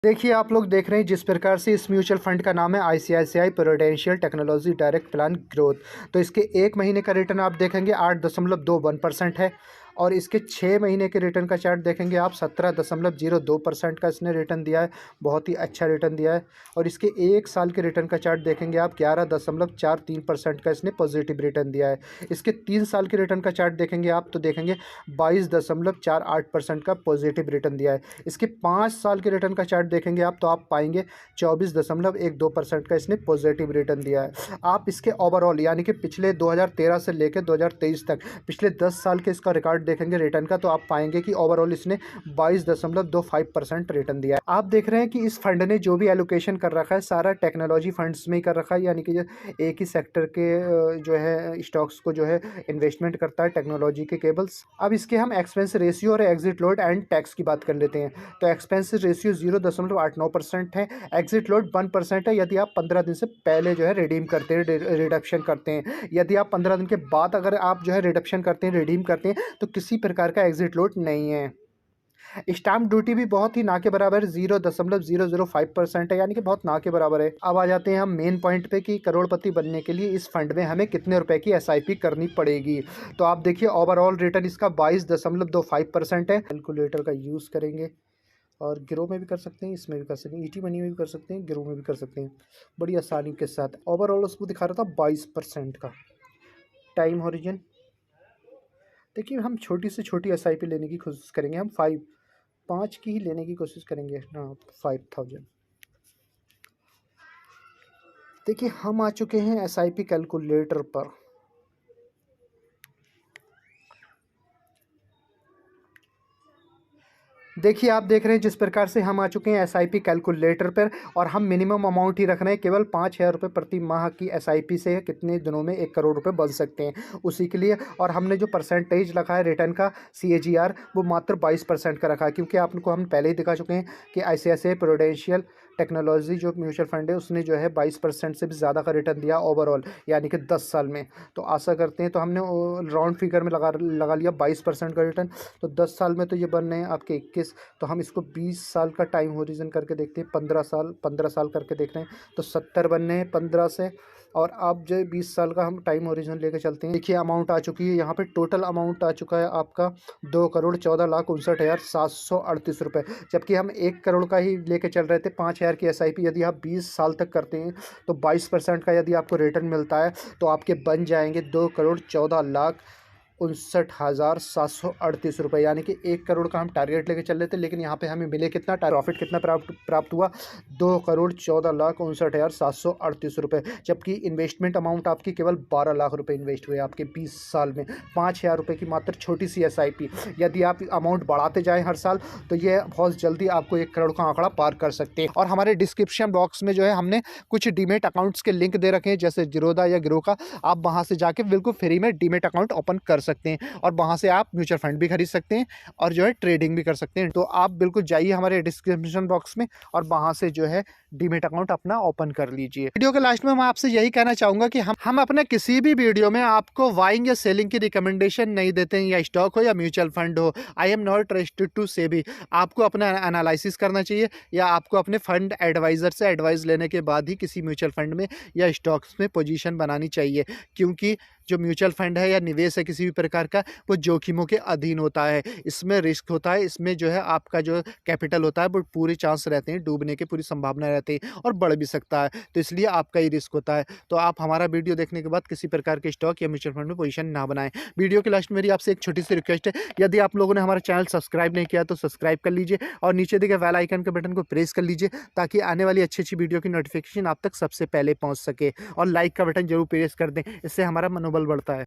देखिए, आप लोग देख रहे हैं जिस प्रकार से इस म्यूचुअल फंड का नाम है ICICI prudential technology direct plan growth. तो इसके 1 महीने का रिटर्न आप देखेंगे 8.21% है, और इसके 6 महीने के रिटर्न का चार्ट देखेंगे आप 17.02% का इसने रिटर्न दिया है। बहुत ही अच्छा रिटर्न दिया है। और इसके 1 साल के रिटर्न का चार्ट देखेंगे आप 11.43% का इसने पॉजिटिव रिटर्न दिया है। इसके 3 साल के रिटर्न का चार्ट देखेंगे आप तो देखेंगे 22.48% का पॉजिटिव रिटर्न दिया है। इसके 5 साल के रिटर्न का चार्ट देखेंगे आप तो आप पाएंगे 24.12% का इसने पॉजिटिव रिटर्न दिया है। आप इसके ओवरऑल यानी कि पिछले 2013 से लेकर 2023 तक पिछले 10 साल के इसका रिकॉर्ड देखेंगे रिटर्न का, तो आप पाएंगे कि ओवरऑल इसने 22.25% रिटर्न दिया है। आप देख रहे हैं कि इस फंड ने जो भी एलोकेशन कर रखा है सारा टेक्नोलॉजी फंड्स में ही कर रखा है, यानी कि एक ही सेक्टर के जो है स्टॉक्स को जो है इन्वेस्टमेंट करता है, टेक्नोलॉजी के केबल्स। अब इसके हम एक्सपेंस रेशियो और एग्जिट लोड एंड टैक्स की बात कर लेते हैं। तो एक्सपेंस रेशियो 0.89% है, एग्जिट लोड 1% है यदि आप 15 दिन से पहले जो है रिडीम करते हैं, रिडक्शन करते हैं। यदि आप 15 दिन के बाद अगर आप जो है रिडक्शन करते हैं, रिडीम करते हैं, तो किसी प्रकार का एग्जिट लोड नहीं है। स्टाम्प ड्यूटी भी बहुत ही ना के बराबर 0.005% है, यानी कि बहुत ना के बराबर है। अब आ जाते हैं हम मेन पॉइंट पे कि करोड़पति बनने के लिए इस फंड में हमें कितने रुपए की एसआईपी करनी पड़ेगी। तो आप देखिए ओवरऑल रिटर्न इसका 22.25% है। कैलकुलेटर का यूज़ करेंगे और गिरो में भी कर सकते हैं, इसमें भी कर सकते हैं, ईटी मनी में भी कर सकते हैं, गिरो में भी कर सकते हैं बड़ी आसानी के साथ। ओवरऑल उसको दिखा रहा था 22% का। टाइम हॉरिजन देखिए, हम छोटी से छोटी एसआईपी लेने की कोशिश करेंगे। हम 5 की ही लेने की कोशिश करेंगे ना, 5000। देखिए, हम आ चुके हैं एसआईपी कैलकुलेटर पर। देखिए, आप देख रहे हैं जिस प्रकार से हम आ चुके हैं एसआईपी कैलकुलेटर पर, और हम मिनिमम अमाउंट ही रख रहे हैं। केवल 5000 रुपये प्रति माह की एसआईपी से कितने दिनों में 1 करोड़ रुपए बन सकते हैं उसी के लिए। और हमने जो परसेंटेज रखा है रिटर्न का सीएजीआर वो मात्र 22% का रखा है, क्योंकि आपको हम पहले ही दिखा चुके हैं कि आईसीआईसीआई प्रूडेंशियल टेक्नोलॉजी जो म्यूचुअल फंड है उसने जो है 22% से भी ज़्यादा का रिटर्न दिया ओवरऑल, यानी कि 10 साल में। तो आशा करते हैं, तो हमने राउंड फिगर में लगा लिया 22% का रिटर्न। तो 10 साल में तो ये बन रहे हैं आपके 21। तो हम इसको 20 साल का टाइम होरिजन करके देखते हैं, 15 साल करके देख रहे हैं तो 70 बनने हैं 15 से। और अब जो 20 साल का हम टाइम होरिजन लेके चलते हैं। देखिए, अमाउंट आ चुकी है यहाँ पे, टोटल अमाउंट आ चुका है आपका 2,14,59,738 रुपये। जबकि हम 1 करोड़ का ही लेके चल रहे थे 5000 की एसआईपी। यदि आप 20 साल तक करते हैं तो 22% का यदि आपको रिटर्न मिलता है तो आपके बन जाएंगे 2,14,59,738 रुपये, यानी कि 1 करोड़ का हम टारगेट लेके चल रहे थे। लेकिन यहाँ पे हमें मिले कितना, प्रॉफिट कितना प्राप्त हुआ, 2,14,59,738 रुपये। जबकि इन्वेस्टमेंट अमाउंट आपकी केवल 12 लाख रुपए इन्वेस्ट हुए आपके 20 साल में। 5000 रुपये की मात्र छोटी सी एसआईपी। यदि आप अमाउंट बढ़ाते जाएँ हर साल तो ये बहुत जल्दी आपको 1 करोड़ का आंकड़ा पार कर सकते हैं। और हमारे डिस्क्रिप्शन बॉक्स में जो है हमने कुछ डीमेट अकाउंट्स के लिंक दे रखे हैं, जैसे जीरोधा या गिरो का। आप वहाँ से जाके बिल्कुल फ्री में डीमेट अकाउंट ओपन कर सकते हैं, और वहाँ से आप म्यूचुअल फंड भी खरीद सकते हैं और जो है ट्रेडिंग भी कर सकते हैं। तो आप बिल्कुल जाइए हमारे डिस्क्रिप्शन बॉक्स में और वहाँ से जो है डीमेट अकाउंट अपना ओपन कर लीजिए। वीडियो के लास्ट में मैं आपसे यही कहना चाहूँगा कि हम अपने किसी भी वीडियो में आपको बाइंग या सेलिंग की रिकमेंडेशन नहीं देते हैं, या स्टॉक हो या म्यूचुअल फंड हो। I am not trusted to SEBI. आपको अपना एनालिसिस करना चाहिए, या आपको अपने फंड एडवाइज़र से एडवाइस लेने के बाद ही किसी म्यूचुअल फंड में या स्टॉक्स में पोजीशन बनानी चाहिए। क्योंकि जो म्यूचुअल फंड है या निवेश है किसी भी प्रकार का, वो जोखिमों के अधीन होता है। इसमें रिस्क होता है, इसमें जो है आपका जो कैपिटल होता है वो पूरे चांस रहते हैं डूबने के, पूरी संभावना रहती है, और बढ़ भी सकता है। तो इसलिए आपका ही रिस्क होता है। तो आप हमारा वीडियो देखने के बाद किसी प्रकार के स्टॉक या म्यूचुअल फंड में पोजीशन ना बनाएं। वीडियो के लास्ट में मेरी आपसे एक छोटी सी रिक्वेस्ट है, यदि आप लोगों ने हमारा चैनल सब्सक्राइब नहीं किया तो सब्सक्राइब कर लीजिए, और नीचे दिखे बेल आइकन के बटन को प्रेस कर लीजिए, ताकि आने वाली अच्छी वीडियो की नोटिफिकेशन आप तक सबसे पहले पहुंच सके। और लाइक का बटन जरूर प्रेस कर दें, इससे हमारा मनोबल बढ़ता है।